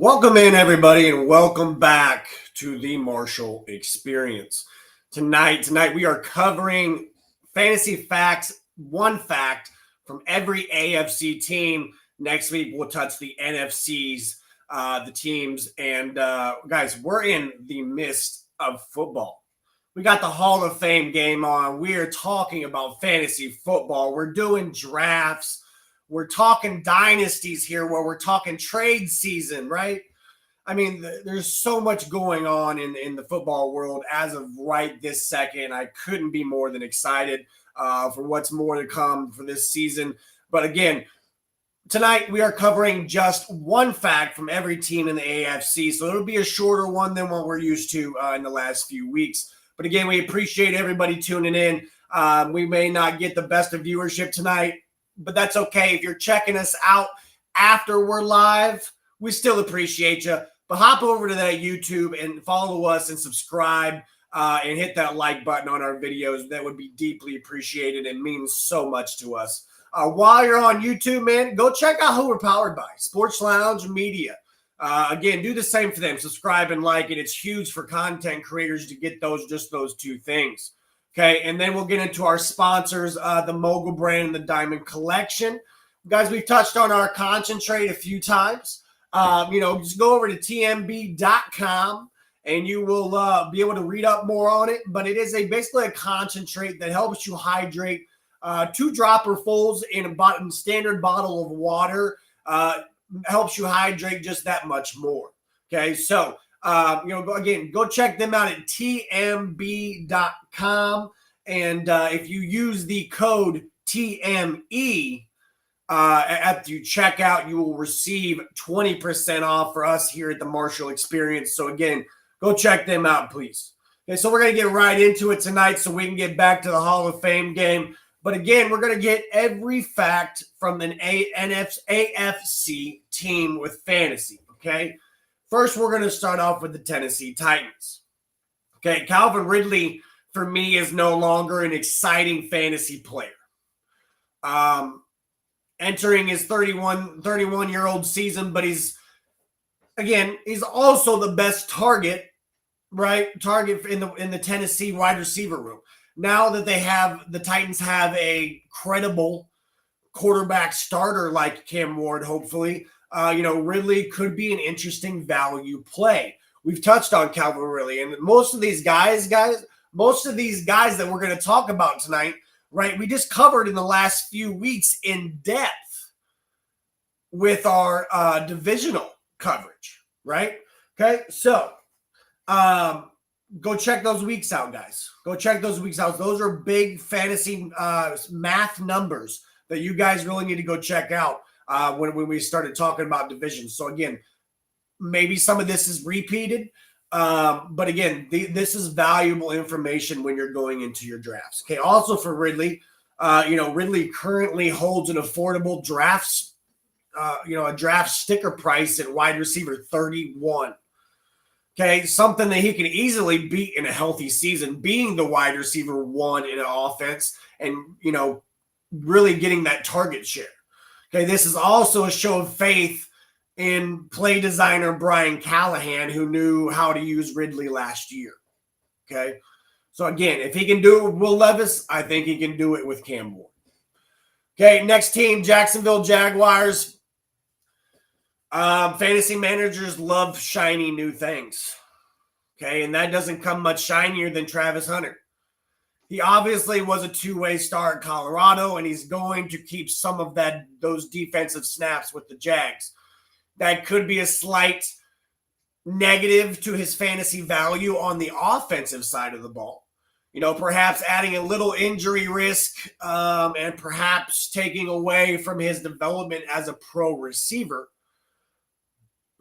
Welcome in, everybody, and welcome back to the Marshall Experience. Tonight we are covering fantasy facts, one fact from every AFC team. Next week, we'll touch the NFCs, the teams, and guys, we're in the midst of football. We got the Hall of Fame game on. We are talking about fantasy football. We're doing drafts. We're talking dynasties here where we're talking trade season, right? I mean, there's so much going on in the football world as of right this second. I couldn't be more than excited for what's more to come for this season. But again, tonight we are covering just one fact from every team in the AFC. So it'll be a shorter one than what we're used to in the last few weeks. But again, we appreciate everybody tuning in. We may not get the best of viewership tonight, but that's okay. If you're checking us out after we're live, we still appreciate you. But hop over to that YouTube and follow us and subscribe and hit that like button on our videos. That would be deeply appreciated and means so much to us. While you're on YouTube, man, go check out who we're powered by, Sports Lounge Media. Again, do the same for them. Subscribe and like it. It's huge for content creators to get just those two things. Okay, and then we'll get into our sponsors, the Mogul brand and the Diamond Collection. Guys, we've touched on our concentrate a few times. Just go over to tmb.com and you will be able to read up more on it. But it is basically a concentrate that helps you hydrate 2 dropperfuls in a standard bottle of water. Helps you hydrate just that much more. Okay, so go check them out at tmb.com. And if you use the code TME after you check out, you will receive 20% off for us here at the Marshall Experience. So again, go check them out, please. Okay, so we're going to get right into it tonight so we can get back to the Hall of Fame game. But again, we're going to get every fact from an AFC team with fantasy, okay? First, we're going to start off with the Tennessee Titans. Okay, Calvin Ridley, for me, is no longer an exciting fantasy player. Entering his 31-year-old season, but he's also the best target, right? Target in the Tennessee wide receiver room. Now that the Titans have a credible quarterback starter like Cam Ward, hopefully, Ridley could be an interesting value play. We've touched on Calvin Ridley, and most of these guys that we're going to talk about tonight, right, we just covered in the last few weeks in depth with our divisional coverage, right? Okay, so go check those weeks out, guys. Go check those weeks out. Those are big fantasy math numbers that you guys really need to go check out when we started talking about divisions. So again, maybe some of this is repeated, but again, this is valuable information when you're going into your drafts. Okay. Also for Ridley, Ridley currently holds an affordable a draft sticker price at wide receiver 31. Okay, something that he can easily beat in a healthy season, being the wide receiver 1 in an offense and, really getting that target share. Okay, this is also a show of faith in play designer Brian Callahan, who knew how to use Ridley last year. Okay, so again, if he can do it with Will Levis, I think he can do it with Cam Ward. Okay, next team, Jacksonville Jaguars. Fantasy managers love shiny new things. Okay, and that doesn't come much shinier than Travis Hunter. He obviously was a two-way star at Colorado, and he's going to keep some of those defensive snaps with the Jags. That could be a slight negative to his fantasy value on the offensive side of the ball. Perhaps adding a little injury risk and perhaps taking away from his development as a pro receiver.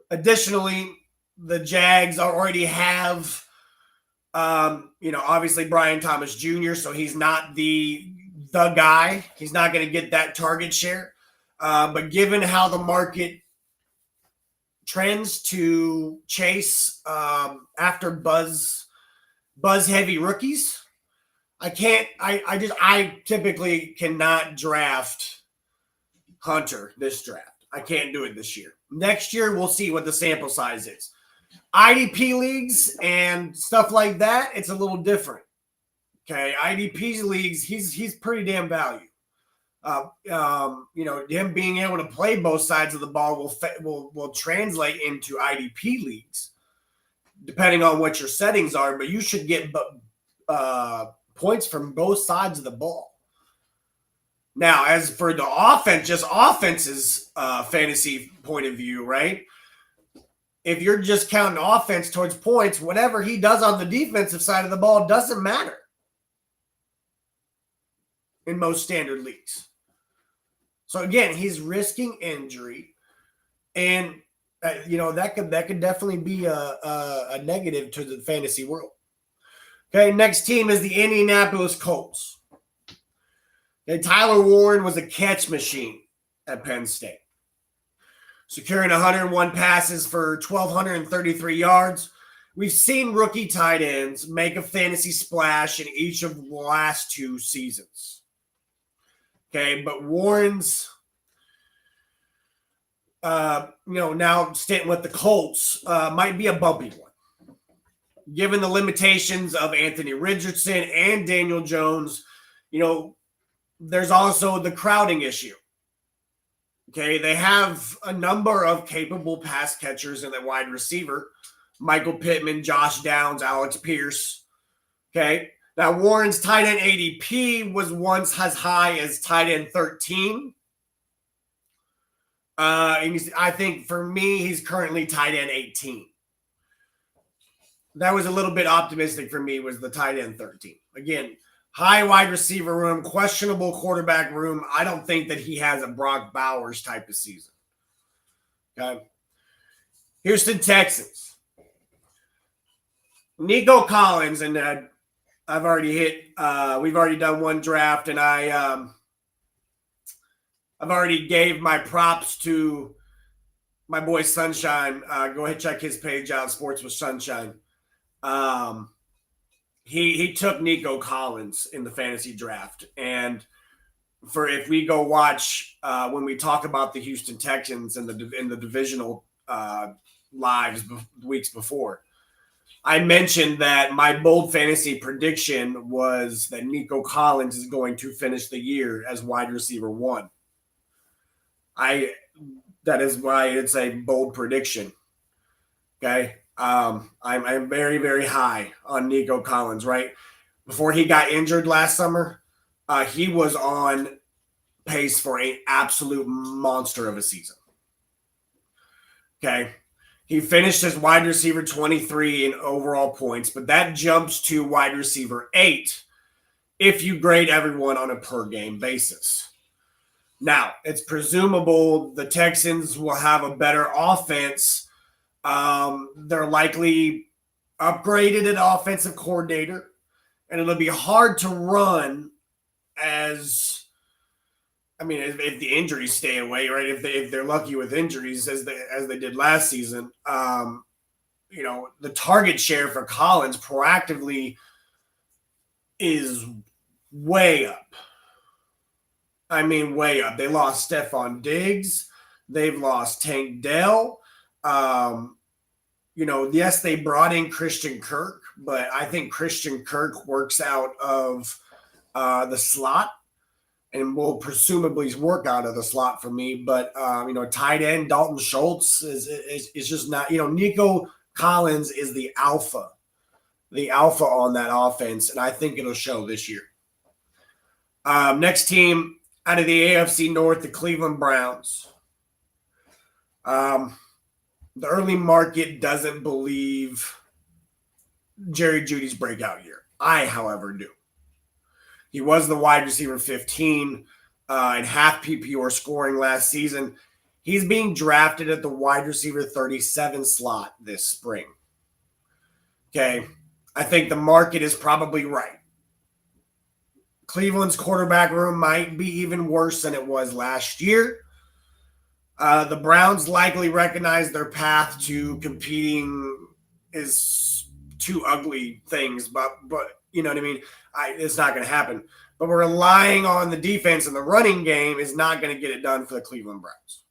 Additionally, the Jags already have, obviously Brian Thomas Jr., so he's not the guy. He's not going to get that target share. But given how the market trends to chase after buzz-heavy rookies, I typically cannot draft Hunter this draft. I can't do it this year. Next year, we'll see what the sample size is. IDP leagues and stuff like that, it's a little different. Okay, IDP leagues, he's pretty damn value. Him being able to play both sides of the ball will translate into IDP leagues, depending on what your settings are. But you should get points from both sides of the ball. Now, as for the offense, just offense's fantasy point of view, right? If you're just counting offense towards points, whatever he does on the defensive side of the ball doesn't matter in most standard leagues. So again, he's risking injury, and that could definitely be a negative to the fantasy world. Okay, next team is the Indianapolis Colts. And Tyler Warren was a catch machine at Penn State, securing 101 passes for 1,233 yards. We've seen rookie tight ends make a fantasy splash in each of the last 2 seasons. Okay, but Warren's, now stint with the Colts might be a bumpy one. Given the limitations of Anthony Richardson and Daniel Jones, there's also the crowding issue. Okay, they have a number of capable pass catchers in the wide receiver. Michael Pittman, Josh Downs, Alex Pierce. Okay, now Warren's tight end ADP was once as high as tight end 13. I think for me, he's currently tight end 18. That was a little bit optimistic for me, was the tight end 13. Again, high wide receiver room, questionable quarterback room. I don't think that he has a Brock Bowers type of season. Okay. Houston Texans. Nico Collins, and I've already we've already done one draft, and I've already gave my props to my boy Sunshine. Go ahead, check his page out, Sports with Sunshine. He took Nico Collins in the fantasy draft. And if we go watch when we talk about the Houston Texans in the divisional lives weeks before, I mentioned that my bold fantasy prediction was that Nico Collins is going to finish the year as wide receiver 1. That is why it's a bold prediction. Okay. I'm very, very high on Nico Collins, right? Before he got injured last summer, he was on pace for an absolute monster of a season. Okay. He finished as wide receiver 23 in overall points, but that jumps to wide receiver 8 if you grade everyone on a per game basis. Now, it's presumable the Texans will have a better offense. They're likely upgraded an offensive coordinator, and it'll be hard to run if the injuries stay away, right? If they're lucky with injuries as they did last season, the target share for Collins proactively is way up. I mean, way up. They lost Stephon Diggs. They've lost Tank Dell. Yes, they brought in Christian Kirk, but I think Christian Kirk works out of the slot and will presumably work out of the slot for me. But, tight end Dalton Schultz is just not, Nico Collins is the alpha on that offense, and I think it'll show this year. Next team out of the AFC North, the Cleveland Browns. The early market doesn't believe Jerry Jeudy's breakout year. I, however, do. He was the wide receiver 15 in half PPR scoring last season. He's being drafted at the wide receiver 37 slot this spring. Okay. I think the market is probably right. Cleveland's quarterback room might be even worse than it was last year. The Browns likely recognize their path to competing is two ugly things, but you know what I mean? It's not going to happen. But we're relying on the defense, and the running game is not going to get it done for the Cleveland Browns.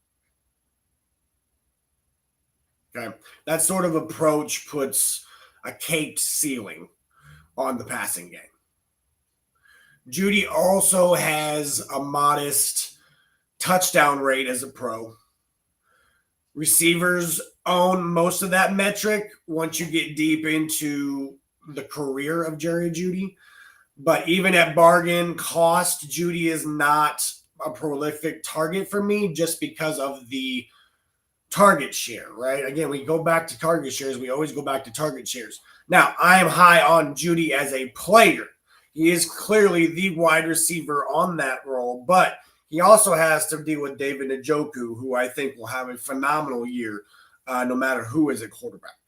Okay. That sort of approach puts a caked ceiling on the passing game. Jeudy also has a modest touchdown rate as a pro. Receivers own most of that metric once you get deep into the career of Jerry Jeudy. But even at bargain cost, Jeudy is not a prolific target for me just because of the target share, right? Again, we go back to target shares. We always go back to target shares. Now, I am high on Jeudy as a player. He is clearly the wide receiver on that role, but he also has to deal with David Njoku, who I think will have a phenomenal year no matter who is at quarterback.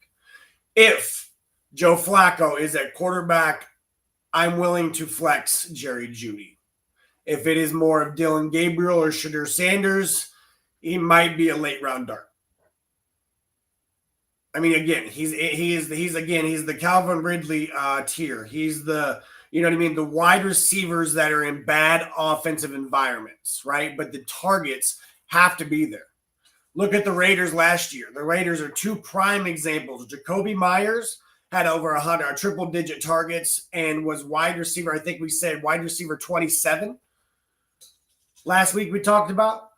If Joe Flacco is at quarterback, I'm willing to flex Jerry Jeudy. If it is more of Dylan Gabriel or Shadur Sanders, he might be a late round dart. I mean, again, he's the Calvin Ridley tier. He's the, you know what I mean, the wide receivers that are in bad offensive environments, right? But the targets have to be there. Look at the Raiders last year. The Raiders are two prime examples. Jacoby Myers had over 100 triple-digit targets and was wide receiver. I think we said wide receiver 27 last week we talked about.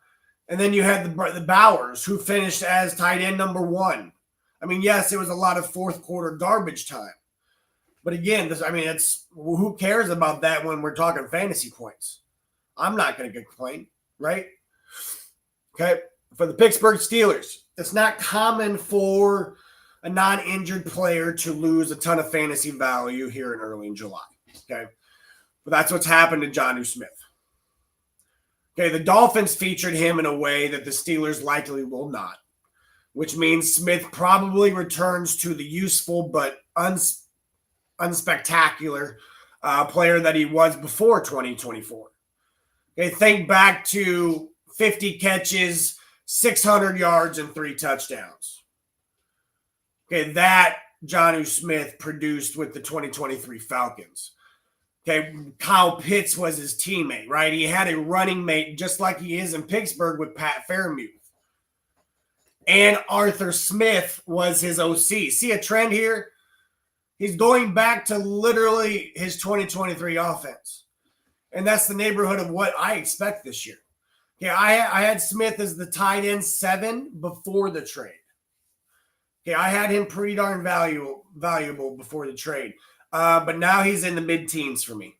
And then you had the Bowers, who finished as tight end number 1. I mean, yes, it was a lot of fourth quarter garbage time. But again, it's who cares about that when we're talking fantasy points? I'm not going to complain, right? Okay. For the Pittsburgh Steelers, it's not common for a non-injured player to lose a ton of fantasy value here in early in July. Okay. But that's what's happened to Jonnu Smith. Okay. The Dolphins featured him in a way that the Steelers likely will not, which means Smith probably returns to the useful but unspectacular player that he was before 2024. Okay, think back to 50 catches, 600 yards, and 3 touchdowns. Okay, that Jonnu Smith produced with the 2023 Falcons. Okay, Kyle Pitts was his teammate, right? He had a running mate just like he is in Pittsburgh with Pat Fairmouth. And Arthur Smith was his OC. See a trend here? He's going back to literally his 2023 offense. And that's the neighborhood of what I expect this year. Okay, I had Smith as the tight end 7 before the trade. Okay, I had him pretty darn valuable before the trade. But now he's in the mid-teens for me.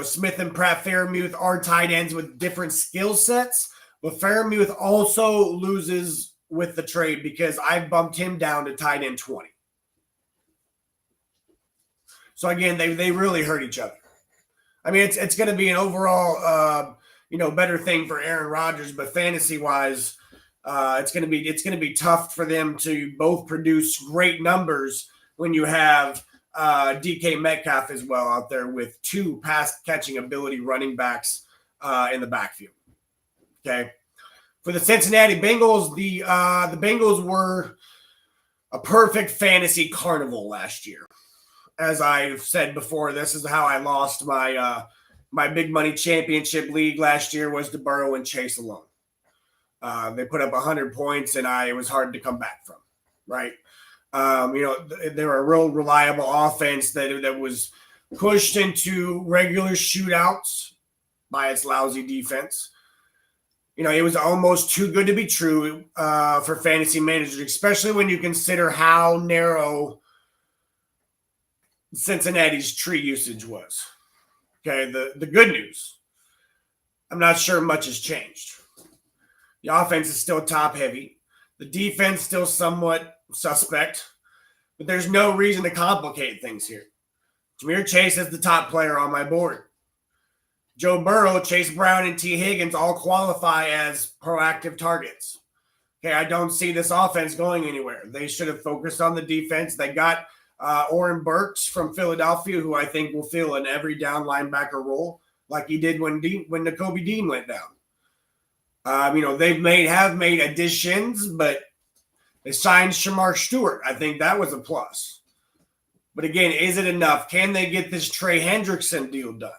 Smith and Pat Fairmouth are tight ends with different skill sets. But Fairmouth also loses with the trade because I bumped him down to tight end 20. So again, they really hurt each other. I mean, it's going to be an overall better thing for Aaron Rodgers, but fantasy wise, it's going to be tough for them to both produce great numbers when you have DK Metcalf as well out there with 2 pass catching ability running backs in the backfield. Okay. For the Cincinnati Bengals, the Bengals were a perfect fantasy carnival last year. As I've said before, this is how I lost my big money championship league last year was to Burrow and Chase alone. They put up 100 points, and it was hard to come back from, right? They were a real reliable offense that was pushed into regular shootouts by its lousy defense. It was almost too good to be true for fantasy managers, especially when you consider how narrow Cincinnati's tree usage was. Okay, the good news, I'm not sure much has changed. The offense is still top heavy. The defense still somewhat suspect, but there's no reason to complicate things here. Ja'Marr Chase is the top player on my board. Joe Burrow, Chase Brown, and T. Higgins all qualify as proactive targets. Okay, I don't see this offense going anywhere. They should have focused on the defense. They got Oren Burks from Philadelphia, who I think will fill an every down linebacker role like he did when Nakobe Dean went down. They have made additions, but they signed Shamar Stewart. I think that was a plus. But again, is it enough? Can they get this Trey Hendrickson deal done?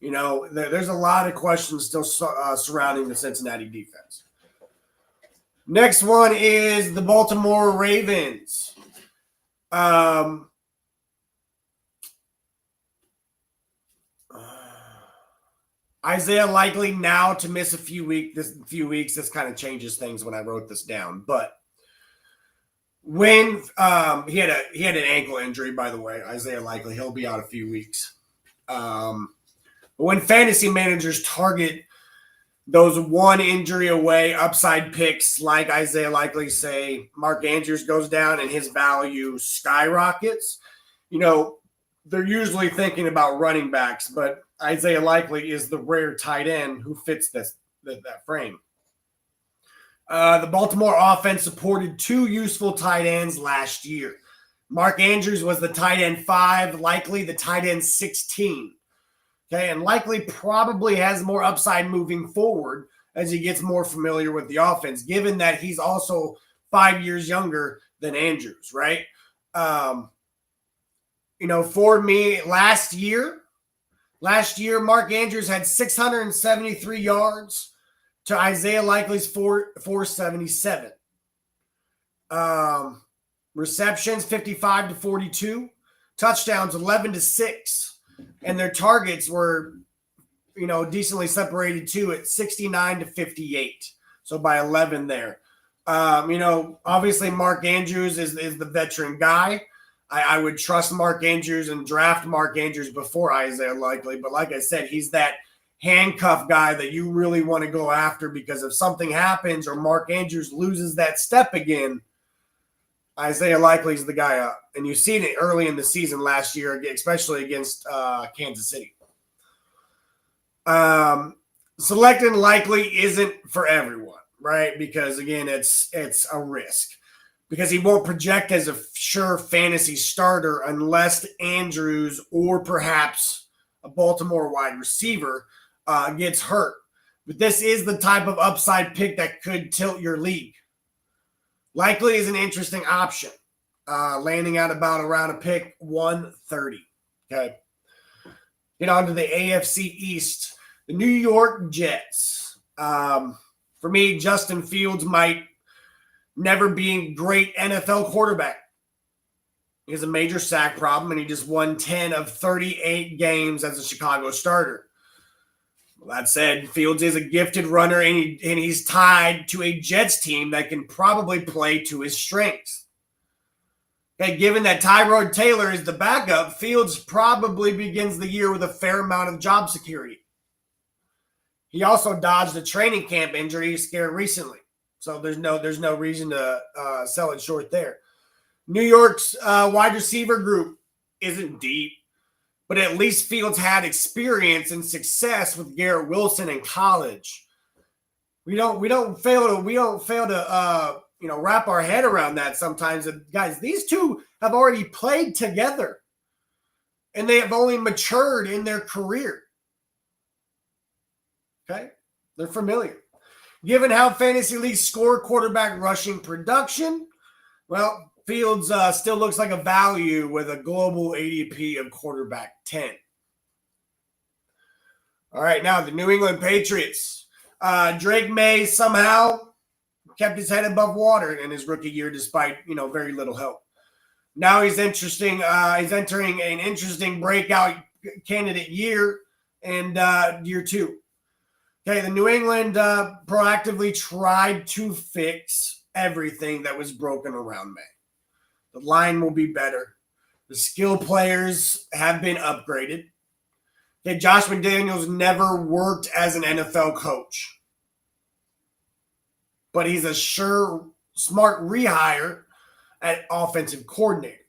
There's a lot of questions still surrounding the Cincinnati defense. Next one is the Baltimore Ravens. Isaiah likely now to miss a few weeks. This kind of changes things when I wrote this down. But when he had an ankle injury, by the way, Isaiah likely he'll be out a few weeks. But when fantasy managers target those one injury away upside picks like Isaiah likely, say Mark Andrews goes down and his value skyrockets, they're usually thinking about running backs, but Isaiah likely is the rare tight end who fits that frame. The Baltimore offense supported two useful tight ends last year. Mark Andrews was the tight end 5, likely the tight end 16. Okay, and likely probably has more upside moving forward as he gets more familiar with the offense, given that he's also 5 years younger than Andrews, right? For me, last year, Mark Andrews had 673 yards to Isaiah Likely's 477. Receptions 55 to 42, touchdowns 11 to 6. And their targets were, decently separated too at 69 to 58. So by 11 there. Obviously Mark Andrews is the veteran guy. I would trust Mark Andrews and draft Mark Andrews before Isaiah Likely. But like I said, he's that handcuff guy that you really want to go after, because if something happens or Mark Andrews loses that step again, Isaiah Likely is the guy up. And you've seen it early in the season last year, especially against Kansas City. Selecting Likely isn't for everyone, right? Because, again, it's a risk. Because he won't project as a sure fantasy starter unless Andrews or perhaps a Baltimore wide receiver gets hurt. But this is the type of upside pick that could tilt your league. Likely is an interesting option, landing at about around a pick 130. Okay. Get on to the AFC East. The New York Jets. For me, Justin Fields might never be a great NFL quarterback. He has a major sack problem, and he just won 10 of 38 games as a Chicago starter. Well, that said, Fields is a gifted runner, and he's tied to a Jets team that can probably play to his strengths. Okay, given that Tyrod Taylor is the backup, Fields probably begins the year with a fair amount of job security. He also dodged a training camp injury scare recently, so there's no reason to sell it short there. New York's wide receiver group isn't deep, but at least Fields had experience and success with Garrett Wilson in college. We don't fail to wrap our head around that sometimes. And guys, these two have already played together, and they have only matured in their career. Okay, they're familiar. Given how fantasy leagues score quarterback rushing production, well, Fields still looks like a value with a global ADP of quarterback 10. All right, now the New England Patriots. Drake May somehow kept his head above water in his rookie year despite, very little help. Now he's entering an interesting breakout candidate year and year 2. Okay, the New England proactively tried to fix everything that was broken around May. The line will be better. The skill players have been upgraded. Okay, Josh McDaniels never worked as an NFL coach, but he's a sure, smart rehire at offensive coordinator.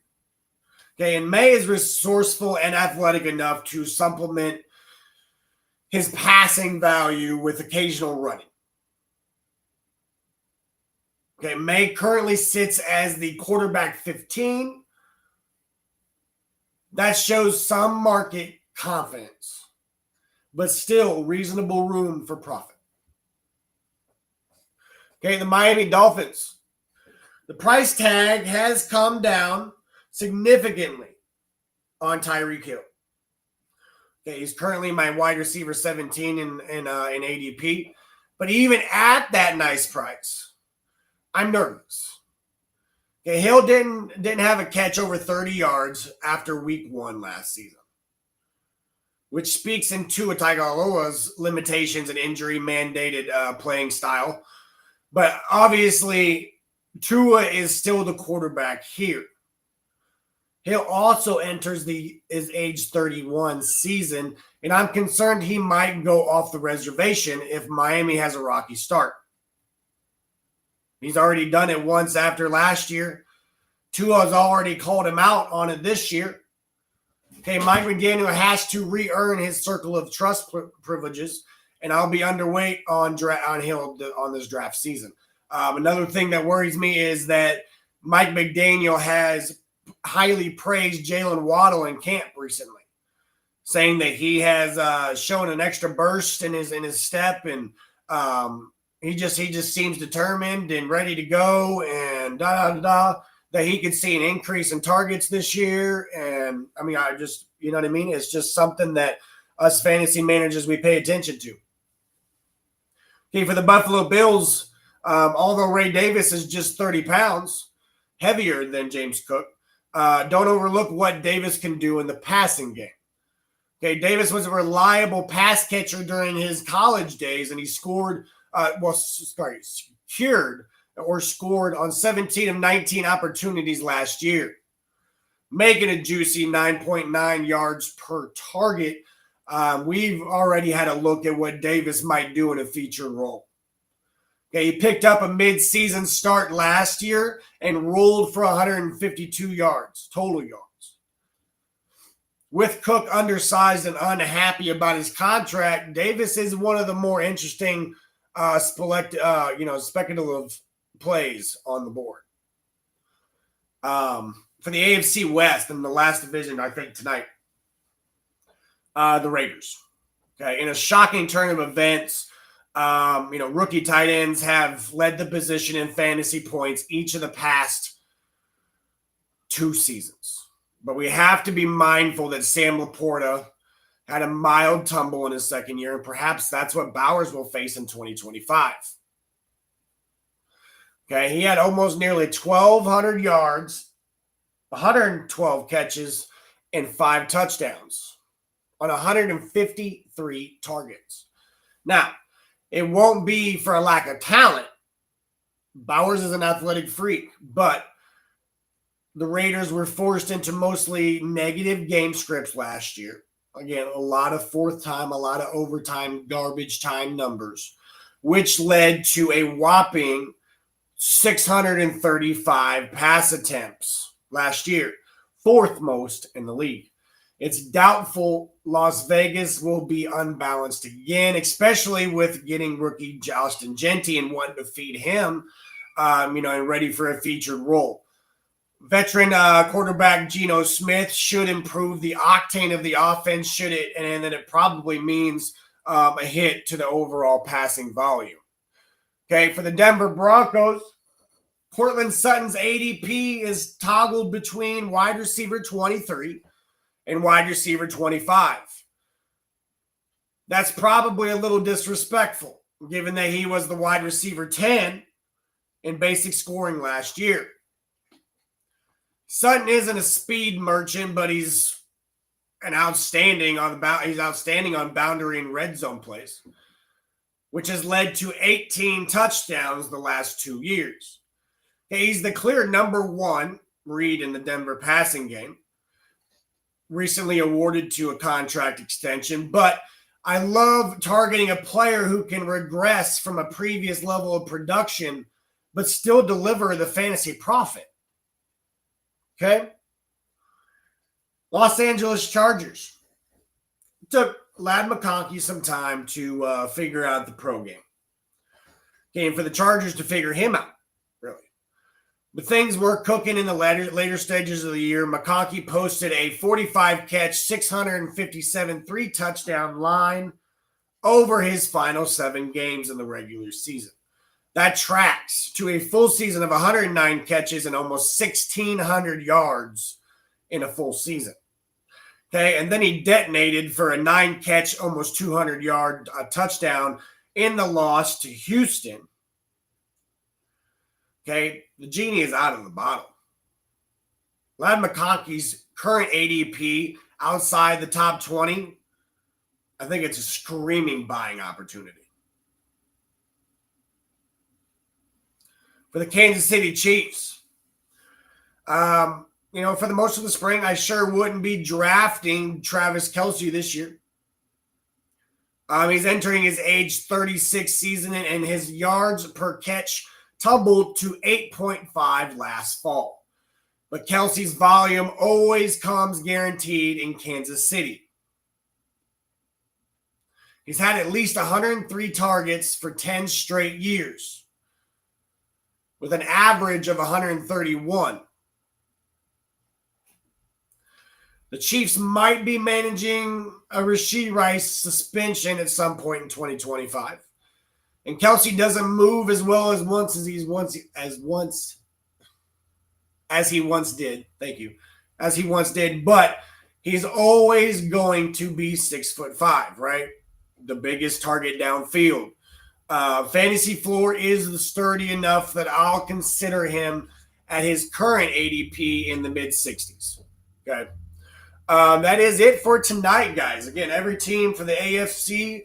Okay, and May is resourceful and athletic enough to supplement his passing value with occasional running. Okay, May currently sits as the quarterback 15. That shows some market confidence, but still reasonable room for profit. Okay, the Miami Dolphins. The price tag has come down significantly on Tyreek Hill. Okay, he's currently my wide receiver 17 in ADP. But even at that nice price, I'm nervous. Okay, Hill didn't have a catch over 30 yards after week 1 last season, which speaks into Tua Tagovailoa's limitations and injury-mandated playing style. But obviously, Tua is still the quarterback here. Hill also enters his age 31 season, and I'm concerned he might go off the reservation if Miami has a rocky start. He's already done it once after last year. Tua's already called him out on it this year. Okay, Mike McDaniel has to re-earn his circle of trust privileges, and I'll be underweight on Hill on this draft season. Another thing that worries me is that Mike McDaniel has highly praised Jalen Waddle in camp recently, saying that he has shown an extra burst in his step, and he just seems determined and ready to go, and that he could see an increase in targets this year. And I mean, you know what I mean? It's just something that us fantasy managers, we pay attention to. Okay, for the Buffalo Bills, although Ray Davis is just 30 pounds heavier than James Cook, don't overlook what Davis can do in the passing game. Okay, Davis was a reliable pass catcher during his college days, and he scored on 17 of 19 opportunities last year, making a juicy 9.9 yards per target. We've already had a look at what Davis might do in a featured role. Okay, he picked up a mid-season start last year and rolled for 152 yards, total yards. With Cook undersized and unhappy about his contract, Davis is one of the more interesting speculative plays on the board. For the AFC West in the last division, I think tonight, the Raiders. Okay, in a shocking turn of events, rookie tight ends have led the position in fantasy points each of the past 2 seasons. But we have to be mindful that Sam Laporta had a mild tumble in his second year, and perhaps that's what Bowers will face in 2025. Okay, he had almost nearly 1,200 yards, 112 catches, and 5 touchdowns on 153 targets. Now, it won't be for a lack of talent. Bowers is an athletic freak, but the Raiders were forced into mostly negative game scripts last year. Again, a lot of fourth time, a lot of overtime, garbage time numbers, which led to a whopping 635 pass attempts last year, 4th most in the league. It's doubtful Las Vegas will be unbalanced again, especially with getting rookie Justin Genty and wanting to feed him, and ready for a featured role. Veteran quarterback Geno Smith should improve the octane of the offense, and then it probably means a hit to the overall passing volume. Okay, for the Denver Broncos, Cortland Sutton's ADP is toggled between wide receiver 23 and wide receiver 25. That's probably a little disrespectful, given that he was the wide receiver 10 in basic scoring last year. Sutton isn't a speed merchant, but he's outstanding on boundary and red zone plays, which has led to 18 touchdowns the last 2 years. Okay, he's the clear number 1 read in the Denver passing game, recently awarded to a contract extension, but I love targeting a player who can regress from a previous level of production, but still deliver the fantasy profit. Okay. Los Angeles Chargers. It took Ladd McConkey some time to figure out the pro game. Okay, and for the Chargers to figure him out, really. But things were cooking in the later stages of the year. McConkey posted a 45-catch, 657 3-touchdown line over his final 7 games in the regular season. That tracks to a full season of 109 catches and almost 1,600 yards in a full season. Okay, and then he detonated for a 9-catch, almost 200-yard touchdown in the loss to Houston. Okay, the genie is out of the bottle. Ladd McConkey's current ADP outside the top 20, I think it's a screaming buying opportunity. For the Kansas City Chiefs, for the most of the spring, I sure wouldn't be drafting Travis Kelce this year. He's entering his age 36 season, and his yards per catch tumbled to 8.5 last fall. But Kelce's volume always comes guaranteed in Kansas City. He's had at least 103 targets for 10 straight years, with an average of 131. The Chiefs might be managing a Rashee Rice suspension at some point in 2025. And Kelce doesn't move as well as he once did. Thank you. As he once did, but he's always going to be 6'5", right? The biggest target downfield. Fantasy floor is sturdy enough that I'll consider him at his current ADP in the mid-60s. Okay. That is it for tonight, guys. Again, every team for the AFC,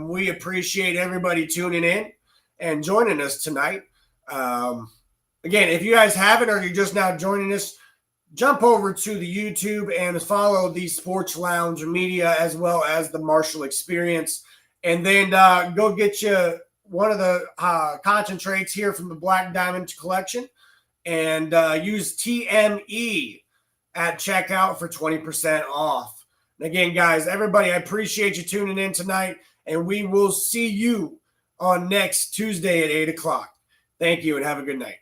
we appreciate everybody tuning in and joining us tonight. Again, if you guys haven't or you're just now joining us, jump over to the YouTube and follow the Sports Lounge Media as well as the Marshall Experience. And then go get you one of the concentrates here from the Black Diamond Collection and use TME at checkout for 20% off. And again, guys, everybody, I appreciate you tuning in tonight, and we will see you on next Tuesday at 8 o'clock. Thank you and have a good night.